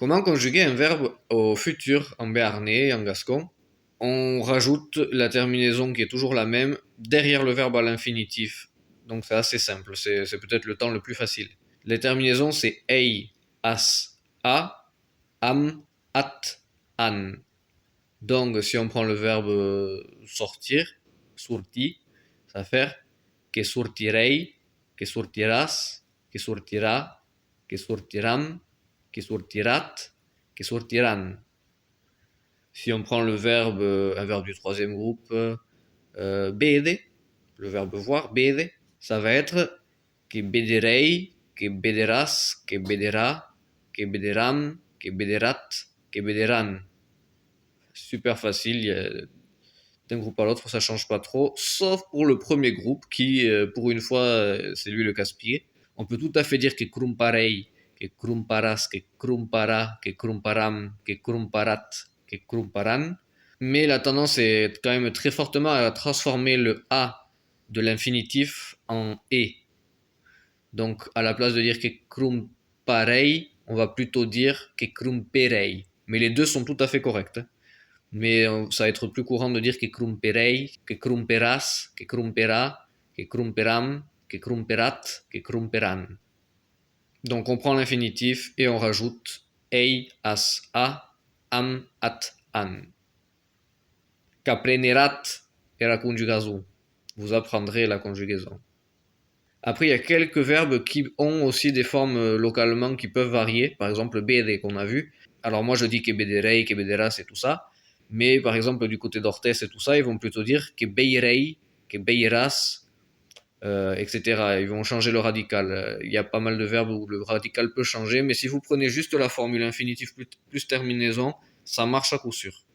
Comment conjuguer un verbe au futur en béarnais, en gascon? On rajoute la terminaison qui est toujours la même derrière le verbe à l'infinitif. Donc c'est assez simple, c'est peut-être le temps le plus facile. Les terminaisons c'est ei, as, a, am, at, an. Donc si on prend le verbe sortir, surti, ça va faire que surtirei, que surtiràs, que sortirà, que sortiram, que sortirat, que sortiran. Si on prend un verbe du troisième groupe, bede, le verbe voir, bede, ça va être que bederei, que bederas, que bedera, que bederam, que bederat, que bederan. Super facile, d'un groupe à l'autre, ça change pas trop, sauf pour le premier groupe qui, pour une fois, c'est lui le casse-pied. On peut tout à fait dire que crumparei, que crumparas, que crumpara, que crumparam, que crumparat, que crumparan. Mais la tendance est quand même très fortement à transformer le A de l'infinitif en E. Donc, à la place de dire que crumparei, on va plutôt dire que crumperei. Mais les deux sont tout à fait corrects. Mais ça va être plus courant de dire que crumperei, que crumperas, que crumpera, que crumperam, que crumperat, que crumperan. Donc on prend l'infinitif et on rajoute ei, as, a, am, at, an. Qu'apprenerat est la conjugaison. Vous apprendrez la conjugaison. Après, il y a quelques verbes qui ont aussi des formes localement qui peuvent varier. Par exemple, bede qu'on a vu. Alors moi, je dis que bederei, que bederas et tout ça. Mais par exemple, du côté d'Orthez et tout ça, ils vont plutôt dire que beirei, que beiras, etc. Ils vont changer le radical. Il y a pas mal de verbes où le radical peut changer. Mais si vous prenez juste la formule infinitive plus terminaison, ça marche à coup sûr.